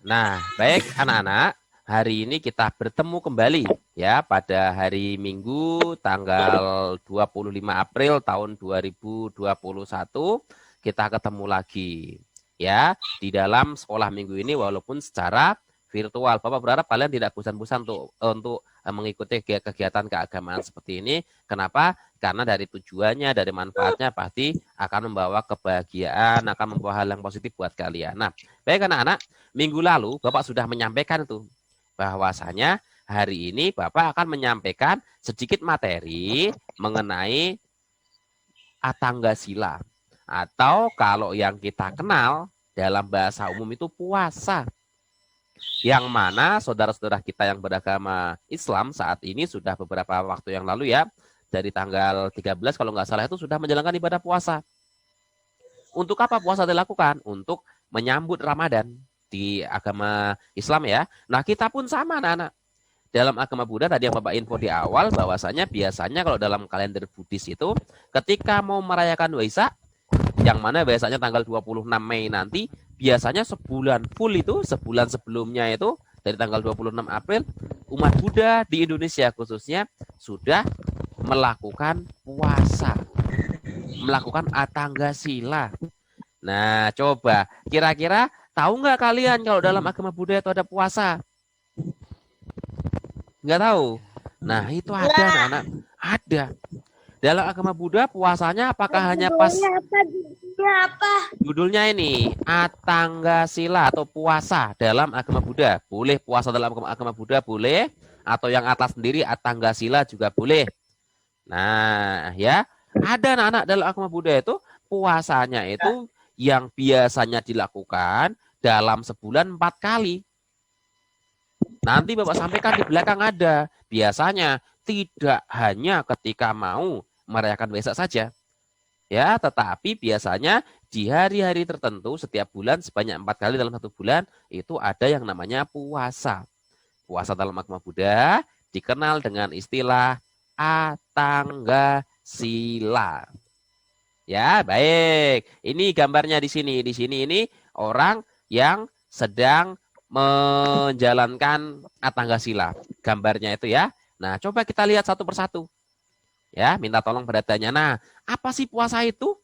Nah, baik anak-anak, hari ini kita bertemu kembali ya pada hari Minggu tanggal 25 April tahun 2021. Kita ketemu lagi ya di dalam sekolah minggu ini walaupun secara virtual. Bapak berharap kalian tidak bosan-bosan untuk mengikuti kegiatan keagamaan seperti ini. Kenapa? Karena dari tujuannya, dari manfaatnya pasti akan membawa kebahagiaan, akan membawa hal yang positif buat kalian. Nah, baik anak-anak, minggu lalu Bapak sudah menyampaikan itu bahwasanya hari ini Bapak akan menyampaikan sedikit materi mengenai Atangga Sila atau kalau yang kita kenal dalam bahasa umum itu puasa. Yang mana saudara-saudara kita yang beragama Islam saat ini sudah beberapa waktu yang lalu ya, dari tanggal 13 kalau nggak salah itu sudah menjalankan ibadah puasa. Untuk apa puasa dilakukan? Untuk menyambut Ramadan di agama Islam ya. Nah, kita pun sama anak-anak. Dalam agama Buddha tadi yang Bapak info di awal bahwasanya biasanya kalau dalam kalender Buddhis itu ketika mau merayakan Waisak yang mana biasanya tanggal 26 Mei nanti biasanya sebulan full itu sebulan sebelumnya itu dari tanggal 26 April umat Buddha di Indonesia khususnya sudah melakukan puasa, melakukan Atangga Sila. Nah, coba kira-kira tahu nggak kalian kalau dalam agama Buddha itu ada puasa? Nggak tahu. Nah, itu ada Enggak. anak-anak. Ada. Dalam agama Buddha puasanya apakah hanya pas Judulnya apa? Judulnya apa? judulnya ini Atangga Sila atau puasa dalam agama Buddha? Boleh puasa dalam agama Buddha boleh atau yang atas sendiri Atangga Sila juga boleh. Nah, ya, ada anak-anak dalam agama Buddha itu puasanya itu yang biasanya dilakukan dalam sebulan 4 kali. Nanti Bapak sampaikan di belakang ada. Biasanya tidak hanya ketika mau merayakan Waisak saja. Ya, tetapi biasanya di hari-hari tertentu setiap bulan sebanyak 4 kali dalam satu bulan itu ada yang namanya puasa. Puasa dalam agama Buddha dikenal dengan istilah Atangga Sila. Ya, baik. Ini gambarnya di sini. Di sini ini orang yang sedang menjalankan Atangga Sila. Gambarnya itu ya. Nah, coba kita lihat satu persatu. Ya, minta tolong perhatiannya. Nah, apa sih puasa itu?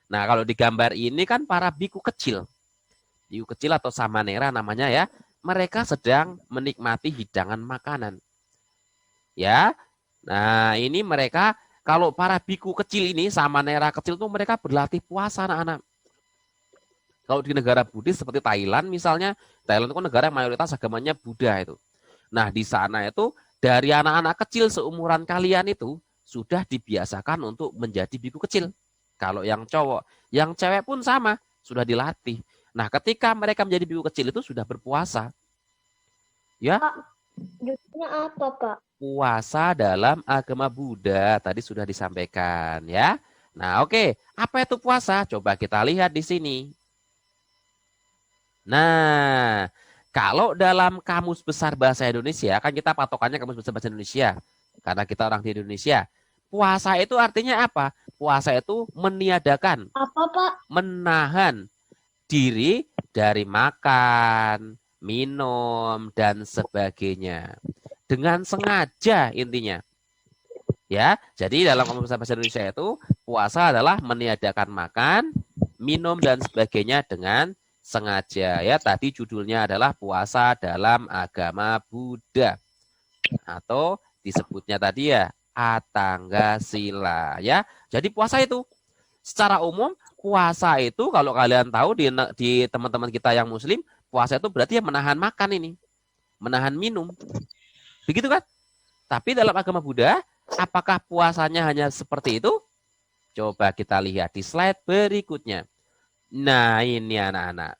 Nah, kalau di gambar ini kan para biku kecil. Biku kecil atau samanera namanya ya. Mereka sedang menikmati hidangan makanan. Ya. Nah, ini mereka kalau para biku kecil ini samanera kecil tuh mereka berlatih puasa anak-anak. Kalau di negara Buddhis seperti Thailand misalnya, Thailand itu kan negara yang mayoritas agamanya Buddha itu. Nah, di sana itu dari anak-anak kecil seumuran kalian itu sudah dibiasakan untuk menjadi biku kecil. Kalau yang cowok, yang cewek pun sama, sudah dilatih. Nah, ketika mereka menjadi biku kecil itu sudah berpuasa. Ya, Pak, judulnya apa, Pak? puasa dalam agama Buddha tadi sudah disampaikan ya. Nah, oke, apa itu puasa? Coba kita lihat di sini. Nah, kalau dalam Kamus Besar Bahasa Indonesia, kan kita patokannya Kamus Besar Bahasa Indonesia, karena kita orang di Indonesia. Puasa itu artinya apa? Puasa itu meniadakan, Apa, Pak? menahan diri dari makan, minum, dan sebagainya. Dengan sengaja intinya. Ya, jadi dalam Kamus Besar Bahasa Indonesia itu, puasa adalah meniadakan makan, minum, dan sebagainya dengan sengaja. Ya, tadi judulnya adalah puasa dalam agama Buddha atau disebutnya tadi ya Atangga Sila ya. Jadi puasa itu secara umum puasa itu kalau kalian tahu di teman-teman kita yang muslim, puasa itu berarti ya menahan makan ini, menahan minum. Begitu kan? Tapi dalam agama Buddha, apakah puasanya hanya seperti itu? Coba kita lihat di slide berikutnya. Nah, ini anak-anak.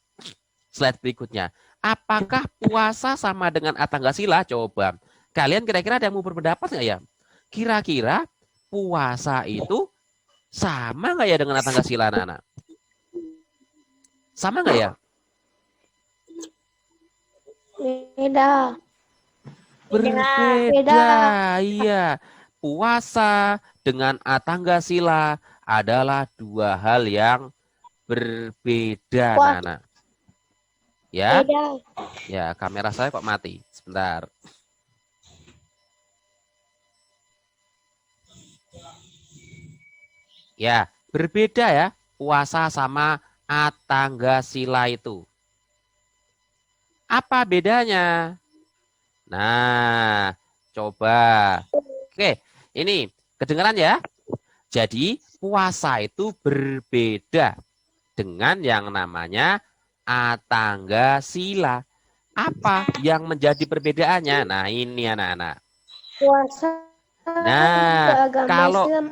Slide berikutnya. Apakah puasa sama dengan Atangga Sila? Coba. Kalian kira-kira ada yang mau berpendapat nggak ya? Kira-kira puasa itu sama nggak ya dengan Atangga Sila anak-anak? Sama nggak ya? Beda. Berbeda. Beda. Iya. Puasa dengan Atangga Sila adalah dua hal yang berbeda Puasa anak-anak. Ya, Beda. ya kamera saya kok mati. Sebentar. Ya, berbeda ya puasa sama Atanggasila itu. Apa bedanya? Nah, coba. Oke, ini kedengaran ya? Jadi, puasa itu berbeda dengan yang namanya Atanggasila. Apa yang menjadi perbedaannya? Nah, ini anak-anak. Puasa untuk Nah, agama kalau Islam.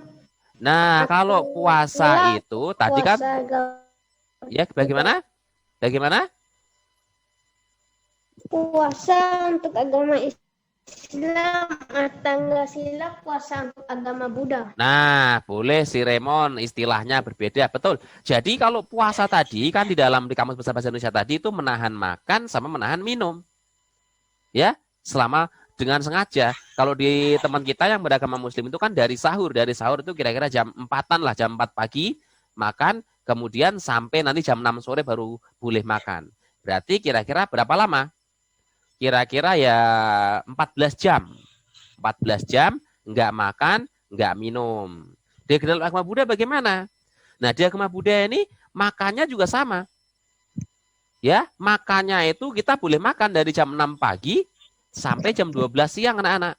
kalau puasa Sila itu tadi kan puasa agama ya Buddha. bagaimana? Bagaimana? Puasa untuk agama Islam. Sila puasa untuk agama Buddha. Nah, boleh si Remon istilahnya berbeda, betul. Jadi kalau puasa tadi kan di Kamus Besar Bahasa Indonesia tadi itu menahan makan sama menahan minum. Ya, selama dengan sengaja. Kalau di teman kita yang beragama muslim itu kan dari sahur itu kira-kira jam 4-an lah, jam 4 pagi makan, kemudian sampai nanti jam 6 sore baru boleh makan. Berarti kira-kira berapa lama? Kira-kira ya 14 jam. 14 jam nggak makan, nggak minum. Di dalam agama Buddha bagaimana? Nah, di agama Buddha ini makannya juga sama. Ya, makannya itu kita boleh makan dari jam 6 pagi sampai jam 12 siang anak-anak.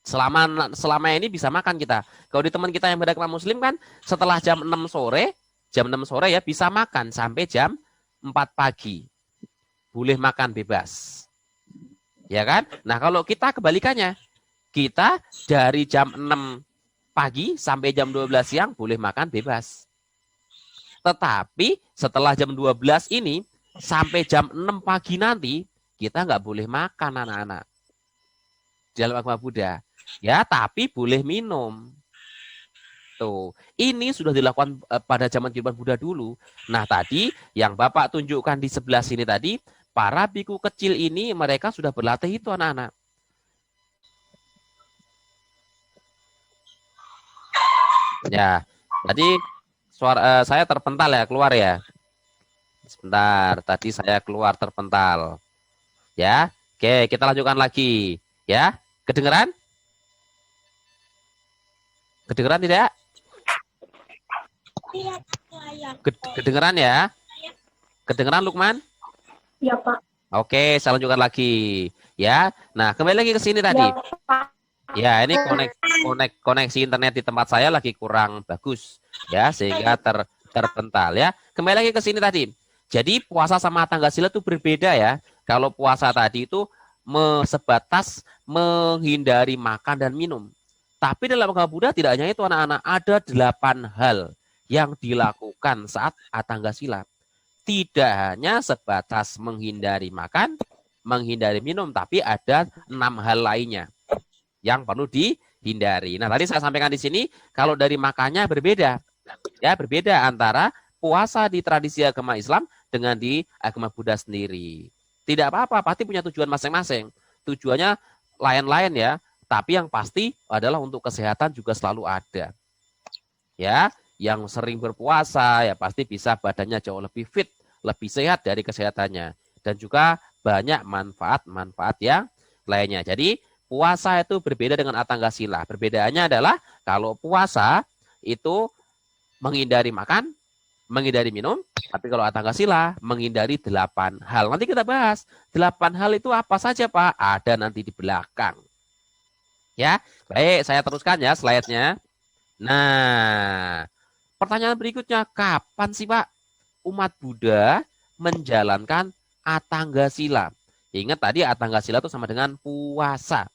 Selama ini bisa makan kita. Kalau di teman kita yang beragama muslim kan setelah jam 6 sore ya bisa makan sampai jam 4 pagi. Boleh makan bebas. Ya kan? Nah, kalau kita kebalikannya, kita dari jam 6 pagi sampai jam 12 siang boleh makan bebas. Tetapi setelah jam 12 ini sampai jam 6 pagi nanti kita nggak boleh makan anak-anak. Di dalam agama Buddha. Ya, tapi boleh minum. Tuh, ini sudah dilakukan pada zaman kehidupan Buddha dulu. Nah, tadi yang Bapak tunjukkan di sebelah sini tadi, para biku kecil ini mereka sudah berlatih itu anak-anak. Ya, tadi suara saya terpental ya, keluar ya. Sebentar, tadi saya keluar terpental. Ya, oke, kita lanjutkan lagi. Ya, kedengeran? Kedengeran tidak? Kedengeran ya? Kedengeran Lukman? Ya, Pak. Oke, saya lanjutkan lagi. Ya, nah kembali lagi ke sini tadi. Ya, Pak. Ya, ini koneksi internet di tempat saya lagi kurang bagus. Ya, sehingga terpental ya. Kembali lagi ke sini tadi. Jadi puasa sama Tanggasila itu berbeda ya. Kalau puasa tadi itu sebatas menghindari makan dan minum. Tapi dalam agama Buddha tidak hanya itu anak-anak, ada 8 hal yang dilakukan saat Atanggasila. Tidak hanya sebatas menghindari makan, menghindari minum, tapi ada 6 hal lainnya yang perlu dihindari. Nah, tadi saya sampaikan di sini kalau dari makannya berbeda. Ya, berbeda antara puasa di tradisi agama Islam dengan di agama Buddha sendiri. Tidak apa-apa, pasti punya tujuan masing-masing. Tujuannya lain-lain ya, tapi yang pasti adalah untuk kesehatan juga selalu ada. Ya, yang sering berpuasa ya pasti bisa badannya jauh lebih fit, lebih sehat dari kesehatannya dan juga banyak manfaat-manfaat yang lainnya. Jadi, puasa itu berbeda dengan Atanggasila. Perbedaannya adalah kalau puasa itu menghindari makan, menghindari minum, tapi kalau Atanggasila menghindari 8 hal. Nanti kita bahas 8 hal itu apa saja Pak? Ada nanti di belakang. Ya, baik saya teruskan ya slide-nya. Nah, pertanyaan berikutnya, kapan sih Pak umat Buddha menjalankan Atanggasila? Ingat tadi Atanggasila itu sama dengan puasa.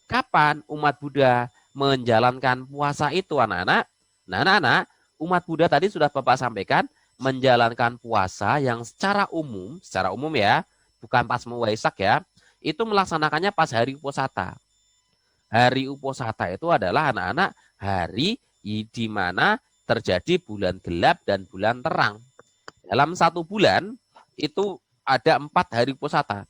Kapan umat Buddha menjalankan puasa itu anak-anak? Nah anak-anak, umat Buddha tadi sudah Bapak sampaikan menjalankan puasa yang secara umum ya, bukan pas Waisak ya, itu melaksanakannya pas hari Uposatha. Hari Uposatha itu adalah anak-anak hari di mana terjadi bulan gelap dan bulan terang. Dalam satu bulan itu ada 4 hari Uposatha.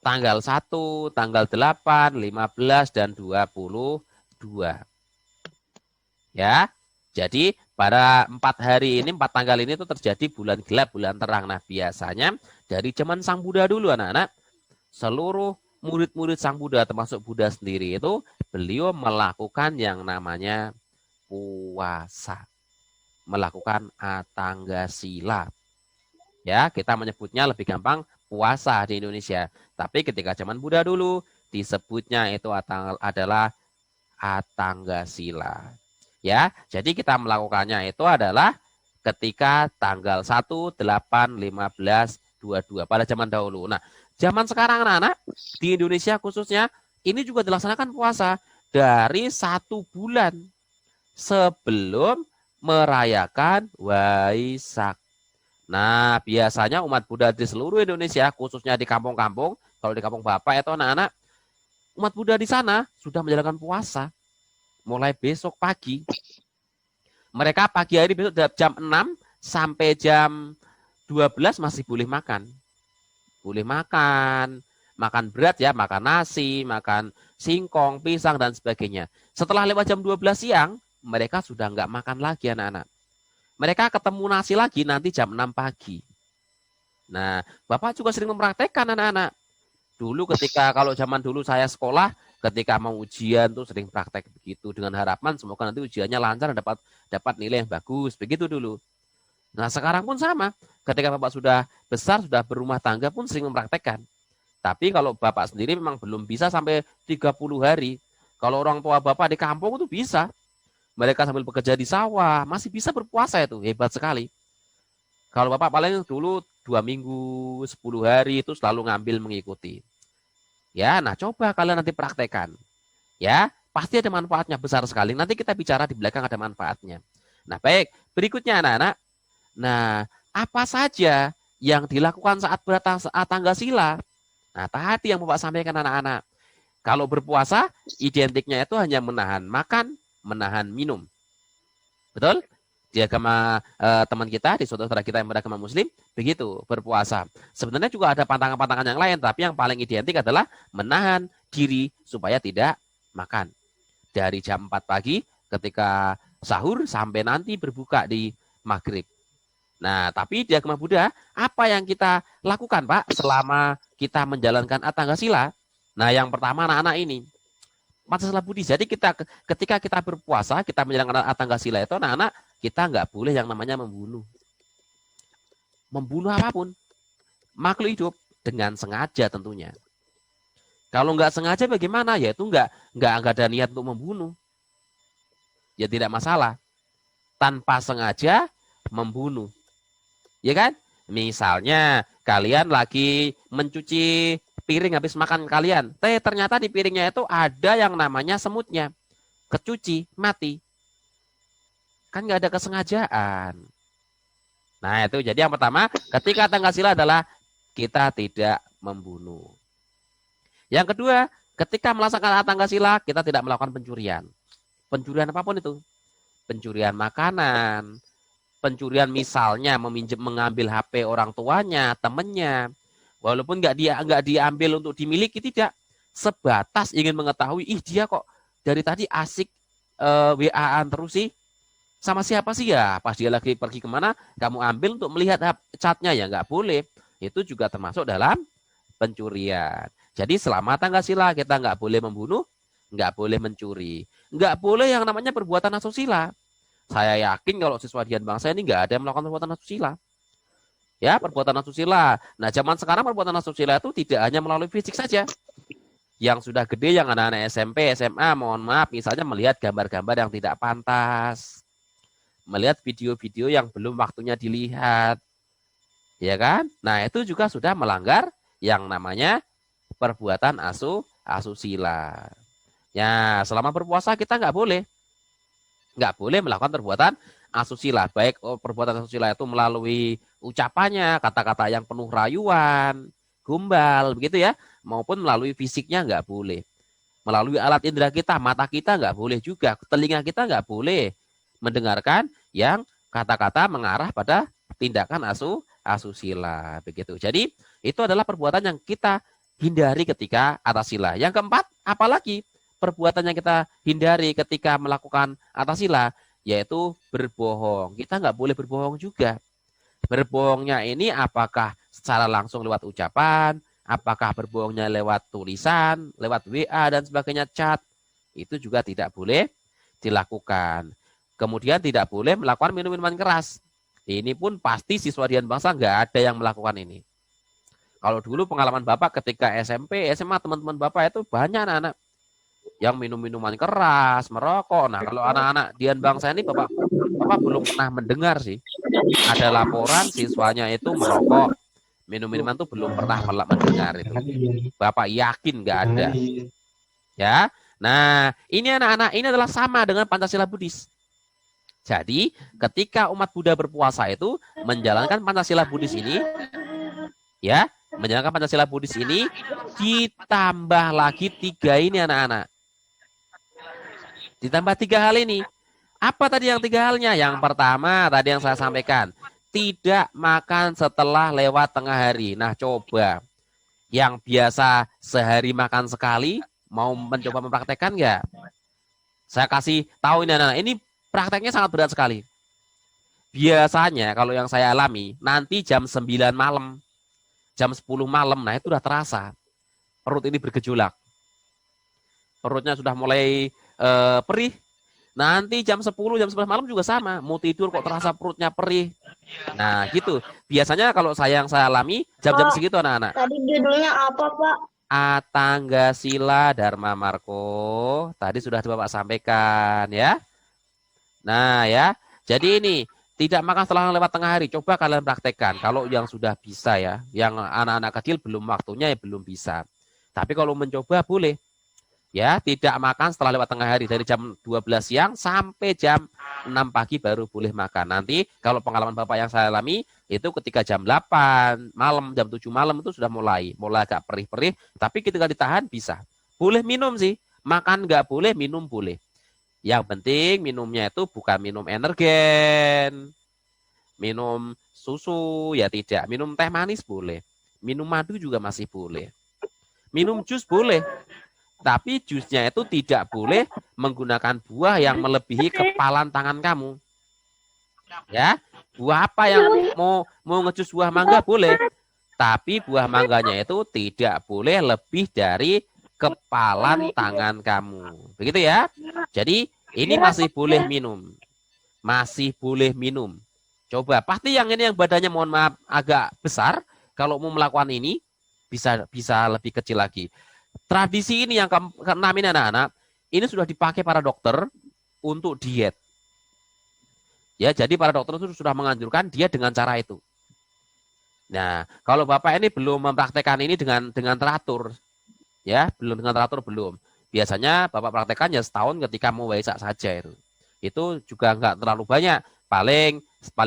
Tanggal 1, tanggal 8, 15, dan 22. Ya, jadi Pada 4 hari ini, 4 tanggal ini itu terjadi bulan gelap, bulan terang. Nah, biasanya dari zaman Sang Buddha dulu, anak-anak, seluruh murid-murid Sang Buddha, termasuk Buddha sendiri itu, beliau melakukan yang namanya puasa. Melakukan atangga sila. Ya, kita menyebutnya lebih gampang puasa di Indonesia. Tapi ketika zaman Buddha dulu, disebutnya itu adalah atangga sila. Ya, jadi kita melakukannya itu adalah ketika tanggal 1, 8, 15, 22 pada zaman dahulu. Nah, zaman sekarang anak-anak di Indonesia khususnya ini juga dilaksanakan puasa dari 1 bulan sebelum merayakan Waisak. Nah, biasanya umat Buddha di seluruh Indonesia, khususnya di kampung-kampung, kalau di kampung Bapak itu anak-anak, umat Buddha di sana sudah menjalankan puasa mulai besok pagi. Mereka pagi hari besok jam 6 sampai jam 12 masih boleh makan. Boleh makan, makan berat ya, makan nasi, makan singkong, pisang, dan sebagainya. Setelah lewat jam 12 siang, mereka sudah nggak makan lagi anak-anak. Mereka ketemu nasi lagi nanti jam 6 pagi. Nah, Bapak juga sering mempraktekkan anak-anak. Dulu kalau zaman dulu saya sekolah, ketika mau ujian tuh sering praktek begitu dengan harapan semoga nanti ujiannya lancar dan dapat nilai yang bagus, begitu dulu. Nah, sekarang pun sama. Ketika Bapak sudah besar, sudah berumah tangga pun sering mempraktekkan. Tapi kalau Bapak sendiri memang belum bisa sampai 30 hari. Kalau orang tua Bapak di kampung itu bisa. Mereka sambil bekerja di sawah, masih bisa berpuasa itu, hebat sekali. Kalau Bapak paling dulu 2 minggu, 10 hari itu selalu ngambil mengikuti. Ya, nah coba kalian nanti praktekkan. Ya, pasti ada manfaatnya besar sekali. Nanti kita bicara di belakang ada manfaatnya. Nah, baik. Berikutnya anak-anak. Nah, apa saja yang dilakukan saat bertangga sila? Nah, tadi yang Bapak sampaikan anak-anak. Kalau berpuasa, identiknya itu hanya menahan makan, menahan minum. Betul? Di agama teman kita, di saudara kita yang beragama muslim, begitu, berpuasa. Sebenarnya juga ada pantangan-pantangan yang lain, tapi yang paling identik adalah menahan diri supaya tidak makan. Dari jam 4 pagi ketika sahur sampai nanti berbuka di maghrib. Nah, tapi di agama Buddha, apa yang kita lakukan, Pak, selama kita menjalankan atangga sila? Nah, yang pertama anak-anak ini, Pancasila Budi. Jadi ketika kita berpuasa, kita menjalankan atangga sila itu anak-anak, kita nggak boleh yang namanya membunuh. Membunuh apapun. Makhluk hidup dengan sengaja tentunya. Kalau nggak sengaja bagaimana? Ya itu nggak ada niat untuk membunuh. Ya tidak masalah. Tanpa sengaja membunuh. Ya kan? Misalnya kalian lagi mencuci piring habis makan kalian. Ternyata di piringnya itu ada yang namanya semutnya. Kecuci, mati. Kan nggak ada kesengajaan. Nah itu jadi yang pertama, ketika atangga sila adalah kita tidak membunuh. Yang kedua, ketika melaksanakan atangga sila, kita tidak melakukan pencurian. Pencurian apapun itu. Pencurian makanan, pencurian misalnya mengambil HP orang tuanya, temannya. Walaupun nggak diambil untuk dimiliki, tidak. Sebatas ingin mengetahui, dia kok dari tadi asik WA-an terus sih. Sama siapa sih ya? Pas dia lagi pergi kemana, kamu ambil untuk melihat chatnya, ya nggak boleh. Itu juga termasuk dalam pencurian. Jadi selama tangga sila kita nggak boleh membunuh, nggak boleh mencuri. Nggak boleh yang namanya perbuatan asusila. Saya yakin kalau siswa dian bangsa ini nggak ada yang melakukan perbuatan asusila. Ya, perbuatan asusila. Nah, zaman sekarang perbuatan asusila itu tidak hanya melalui fisik saja. Yang sudah gede, yang anak-anak SMP, SMA, mohon maaf, misalnya melihat gambar-gambar yang tidak pantas. Melihat video-video yang belum waktunya dilihat. Ya kan? Nah, itu juga sudah melanggar yang namanya perbuatan asusila. Ya, selama berpuasa kita nggak boleh melakukan perbuatan asusila. Baik perbuatan asusila itu melalui ucapannya, kata-kata yang penuh rayuan, gombal, begitu ya, maupun melalui fisiknya nggak boleh. Melalui alat indera kita, mata kita nggak boleh juga, telinga kita nggak boleh mendengarkan yang kata-kata mengarah pada tindakan asusila, begitu. Jadi itu adalah perbuatan yang kita hindari ketika atasila. Yang keempat, apalagi perbuatan yang kita hindari ketika melakukan atasila, yaitu berbohong. Kita nggak boleh berbohong juga. Berbohongnya ini apakah secara langsung lewat ucapan, apakah berbohongnya lewat tulisan, lewat WA dan sebagainya, chat, itu juga tidak boleh dilakukan. Kemudian tidak boleh melakukan minum-minuman keras. Ini pun pasti siswa Dian Bangsa nggak ada yang melakukan ini. Kalau dulu pengalaman Bapak ketika SMP, SMA, teman-teman Bapak itu banyak anak-anak yang minum minuman keras, merokok. Nah, kalau anak-anak Dian Bangsa ini Bapak belum pernah mendengar sih. Ada laporan siswanya itu merokok, minum minuman itu belum pernah mendengar itu. Bapak yakin nggak ada. Ya. Nah, ini anak-anak ini adalah sama dengan Pancasila Buddhis. Jadi, ketika umat Buddha berpuasa itu menjalankan Pancasila Buddhis ini, ya, menjalankan Pancasila Buddhis ini ditambah lagi 3 ini anak-anak. Ditambah 3 hal ini. Apa tadi yang 3 halnya? Yang pertama tadi yang saya sampaikan, tidak makan setelah lewat tengah hari. Nah, coba yang biasa sehari makan sekali, mau mencoba mempraktekkan nggak? Saya kasih tahu ini anak-anak, ini prakteknya sangat berat sekali. Biasanya kalau yang saya alami, nanti jam 9 malam, jam 10 malam, nah itu udah terasa. Perut ini bergejolak. Perutnya sudah mulai perih. Nanti jam 10, jam 11 malam juga sama. Mau tidur kok terasa perutnya perih. Nah gitu. Biasanya kalau yang saya alami, jam-jam segitu anak-anak. Tadi judulnya apa, Pak? Atanggasila Dharma Marko. Tadi sudah Bapak sampaikan ya. Nah ya, jadi ini tidak makan setelah lewat tengah hari. Coba kalian praktekkan. Kalau yang sudah bisa ya, yang anak-anak kecil belum waktunya ya belum bisa. Tapi kalau mencoba boleh. Ya, tidak makan setelah lewat tengah hari. Dari jam 12 siang sampai jam 6 pagi baru boleh makan. Nanti kalau pengalaman Bapak yang saya alami, itu ketika jam 8 malam, jam 7 malam itu sudah mulai agak perih-perih. Tapi ketika ditahan bisa. Boleh minum sih. Makan nggak boleh, minum boleh. Yang penting minumnya itu bukan minum energen, minum susu ya tidak, minum teh manis boleh, minum madu juga masih boleh, minum jus boleh, tapi jusnya itu tidak boleh menggunakan buah yang melebihi kepalan tangan kamu. Ya, buah apa yang mau ngejus buah mangga boleh, tapi buah mangganya itu tidak boleh lebih dari kepalan tangan kamu. Begitu ya. Jadi ini masih boleh minum. Masih boleh minum. Coba, pasti yang ini yang badannya mohon maaf agak besar, kalau mau melakukan ini bisa lebih kecil lagi. Tradisi ini yang keenam ini anak-anak, ini sudah dipakai para dokter untuk diet. Ya, jadi para dokter itu sudah menganjurkan diet dengan cara itu. Nah, kalau Bapak ini belum mempraktekkan ini dengan teratur, ya, belum dengan teratur belum. Biasanya Bapak praktekkan ya setahun ketika mau Waisak saja itu. Itu juga nggak terlalu banyak, paling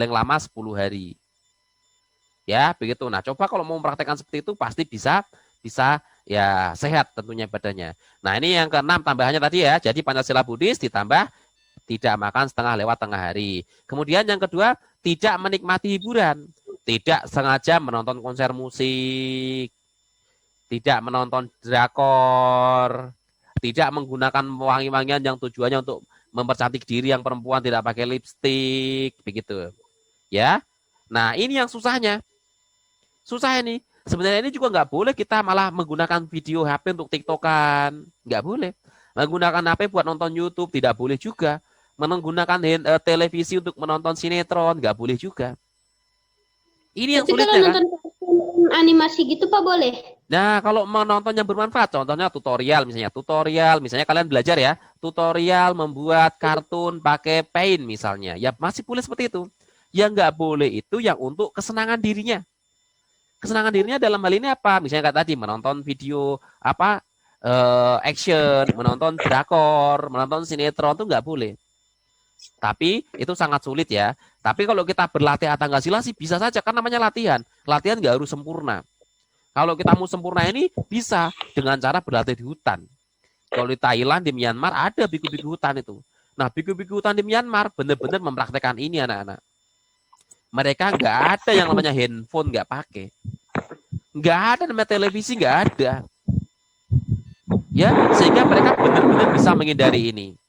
lama 10 hari. Ya, begitu. Nah, coba kalau mau mempraktekkan seperti itu pasti bisa ya sehat tentunya badannya. Nah, ini yang keenam tambahannya tadi ya. Jadi Pancasila Buddhis ditambah tidak makan setengah lewat tengah hari. Kemudian yang kedua, tidak menikmati hiburan. Tidak sengaja menonton konser musik, tidak menonton drakor, tidak menggunakan wangi-wangian yang tujuannya untuk mempercantik diri yang perempuan, tidak pakai lipstik, begitu. Ya. Nah, ini yang susahnya. Susah ini. Sebenarnya ini juga nggak boleh kita malah menggunakan video HP untuk TikTokan. Nggak boleh. Menggunakan HP buat nonton YouTube, tidak boleh juga. Menggunakan televisi untuk menonton sinetron, nggak boleh juga. Ini yang sulitnya kan. Animasi gitu Pak boleh? Nah, kalau menonton yang bermanfaat, contohnya tutorial, misalnya kalian belajar ya, tutorial membuat kartun pakai Paint misalnya, ya masih boleh seperti itu. Yang nggak boleh itu yang untuk kesenangan dirinya. Kesenangan dirinya dalam hal ini apa? Misalnya kayak tadi menonton video action, menonton drakor, menonton sinetron itu nggak boleh. Tapi itu sangat sulit ya. Tapi kalau kita berlatih Atanggasila sih bisa saja, kan namanya latihan. Latihan nggak harus sempurna. Kalau kita mau sempurna ini bisa dengan cara berlatih di hutan. Kalau di Thailand, di Myanmar ada biku-biku hutan itu. Nah, biku-biku hutan di Myanmar benar-benar mempraktekkan ini anak-anak. Mereka nggak ada yang namanya handphone, nggak pakai. Nggak ada namanya televisi, nggak ada. Ya, sehingga mereka benar-benar bisa menghindari ini.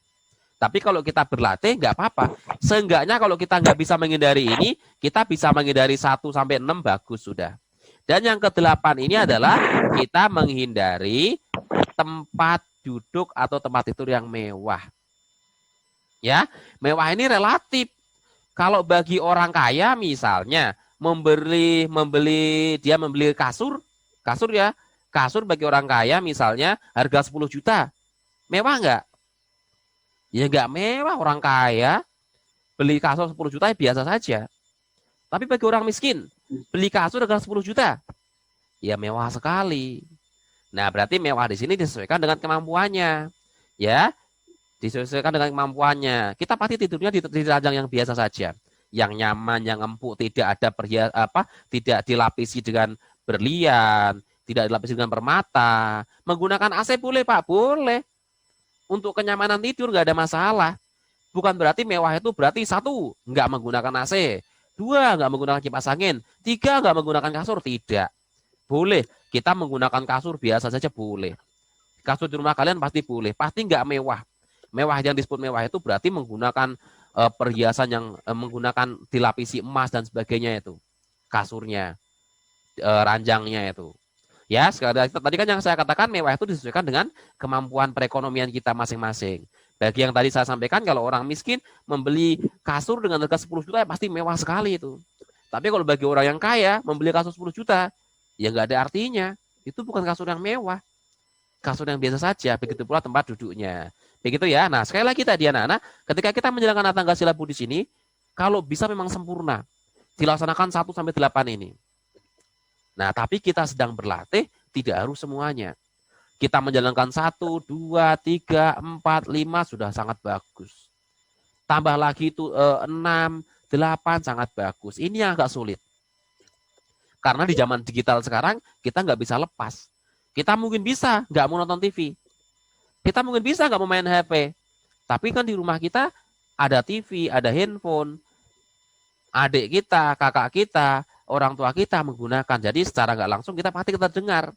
Tapi kalau kita berlatih nggak apa-apa. Seenggaknya kalau kita nggak bisa menghindari ini, kita bisa menghindari 1 sampai 6 bagus sudah. Dan yang ke-8 ini adalah kita menghindari tempat duduk atau tempat tidur yang mewah. Ya, mewah ini relatif. Kalau bagi orang kaya misalnya membeli kasur, ya. Kasur bagi orang kaya misalnya harga 10 juta. Mewah nggak? Ya nggak mewah, orang kaya beli kasur 10 juta ya biasa saja. Tapi bagi orang miskin, beli kasur harga 10 juta, ya mewah sekali. Nah, berarti mewah di sini disesuaikan dengan kemampuannya. Ya, disesuaikan dengan kemampuannya. Kita pasti tidurnya di ranjang yang biasa saja. Yang nyaman, yang empuk, tidak ada tidak dilapisi dengan berlian, tidak dilapisi dengan permata. Menggunakan AC boleh, Pak? Boleh. Untuk kenyamanan tidur nggak ada masalah. Bukan berarti mewah itu berarti 1, nggak menggunakan AC. 2, nggak menggunakan kipas angin. 3, nggak menggunakan kasur. Tidak. Boleh. Kita menggunakan kasur biasa saja boleh. Kasur di rumah kalian pasti boleh. Pasti nggak mewah. Mewah yang disebut mewah itu berarti menggunakan perhiasan yang menggunakan dilapisi emas dan sebagainya itu. Kasurnya, ranjangnya itu. Ya, tadi kan yang saya katakan mewah itu disesuaikan dengan kemampuan perekonomian kita masing-masing. Bagi yang tadi saya sampaikan, kalau orang miskin membeli kasur dengan harga 10 juta ya pasti mewah sekali itu. Tapi kalau bagi orang yang kaya membeli kasur 10 juta, ya nggak ada artinya. Itu bukan kasur yang mewah. Kasur yang biasa saja, begitu pula tempat duduknya. Begitu ya. Nah, sekali lagi tadi anak-anak, ketika kita menjalankan Atangga Sila Buddhis ini, kalau bisa memang sempurna, dilaksanakan 1 sampai 8 ini. Nah, tapi kita sedang berlatih, tidak harus semuanya. Kita menjalankan 1, 2, 3, 4, 5 sudah sangat bagus. Tambah lagi itu 6, 8 sangat bagus. Ini yang agak sulit. Karena di zaman digital sekarang, kita nggak bisa lepas. Kita mungkin bisa nggak mau nonton TV. Kita mungkin bisa nggak mau main HP. Tapi kan di rumah kita ada TV, ada handphone. Adik kita, kakak kita, orang tua kita menggunakan. Jadi secara nggak langsung kita pasti kita dengar.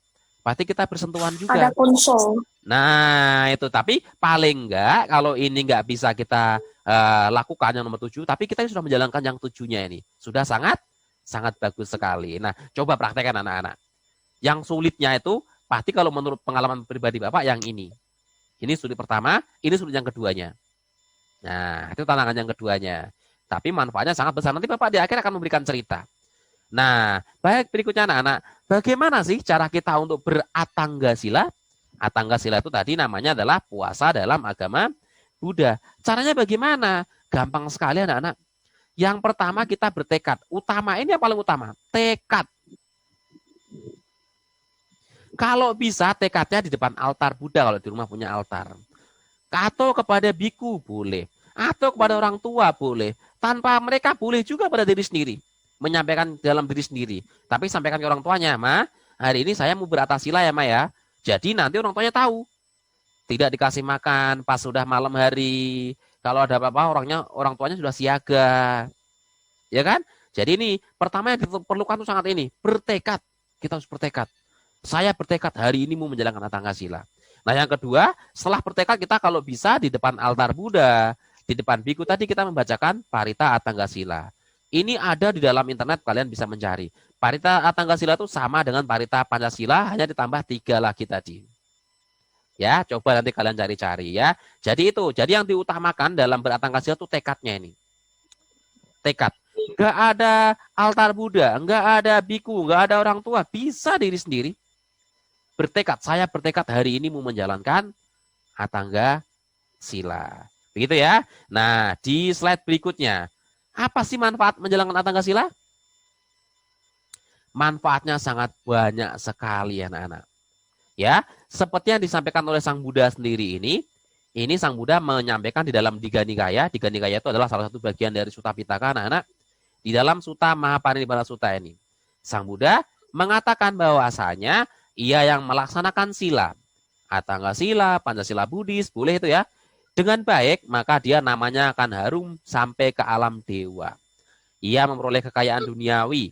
Pasti kita bersentuhan juga. Ada konsol. Nah, itu. Tapi paling enggak, kalau ini nggak bisa kita lakukan yang nomor 7, tapi kita sudah menjalankan yang 7-nya ini. Sudah sangat bagus sekali. Nah, coba praktekkan anak-anak. Yang sulitnya itu, pasti kalau menurut pengalaman pribadi Bapak yang ini. Ini sulit pertama, ini sulit yang keduanya. Nah, itu tantangan yang keduanya. Tapi manfaatnya sangat besar. Nanti Bapak di akhir akan memberikan cerita. Nah, baik berikutnya anak-anak. Bagaimana sih cara kita untuk beratangga sila? Atangga sila itu tadi namanya adalah puasa dalam agama Buddha. Caranya bagaimana? Gampang sekali anak-anak. Yang pertama kita bertekad. Utama ini yang paling utama. Tekad. Kalau bisa tekadnya di depan altar Buddha kalau di rumah punya altar. Atau kepada biku boleh. Atau kepada orang tua boleh. Tanpa mereka boleh juga pada diri sendiri. Menyampaikan dalam diri sendiri. Tapi sampaikan ke orang tuanya, Ma, hari ini saya mau beratasila ya, Ma ya. Jadi nanti orang tuanya tahu. Tidak dikasih makan pas sudah malam hari. Kalau ada apa-apa orang tuanya sudah siaga. Ya kan? Jadi ini pertama yang diperlukan itu sangat ini. Bertekad. Kita harus bertekad. Saya bertekad hari ini mau menjalankan Atangga Sila. Nah yang kedua, setelah bertekad kita kalau bisa di depan altar Buddha, di depan biku tadi kita membacakan Parita Atangga Sila. Ini ada di dalam internet, kalian bisa mencari. Parita Atangga Sila itu sama dengan Parita Pancasila, hanya ditambah 3 lagi tadi. Ya, coba nanti kalian cari-cari ya. Jadi yang diutamakan dalam beratangga sila itu tekadnya ini. Tekad. Enggak ada altar Buddha, enggak ada biku, enggak ada orang tua, bisa diri sendiri. Bertekad, saya bertekad hari ini mau menjalankan Atangga Sila. Begitu ya. Nah, di slide berikutnya, apa sih manfaat menjalankan Atangga Sila? Manfaatnya sangat banyak sekali anak-anak. Ya, seperti yang disampaikan oleh Sang Buddha sendiri ini Sang Buddha menyampaikan di dalam Digha Nikaya. Digha Nikaya itu adalah salah satu bagian dari Sutta Pitaka anak-anak. Di dalam Sutta Mahaparinibbana Sutta ini, Sang Buddha mengatakan bahwasanya ia yang melaksanakan sila, Atangga Sila, Pancasila Buddhis, boleh itu ya, dengan baik, maka dia namanya akan harum sampai ke alam dewa. Ia memperoleh kekayaan duniawi,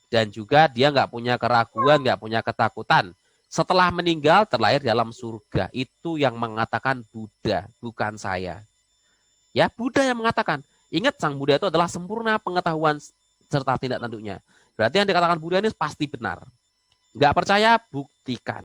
dan juga dia nggak punya keraguan, nggak punya ketakutan. Setelah meninggal terlahir dalam surga. Itu yang mengatakan Buddha, bukan saya. Ya, Buddha yang mengatakan. Ingat, Sang Buddha itu adalah sempurna pengetahuan serta tindak tanduknya. Berarti yang dikatakan Buddha ini pasti benar. Nggak percaya, buktikan.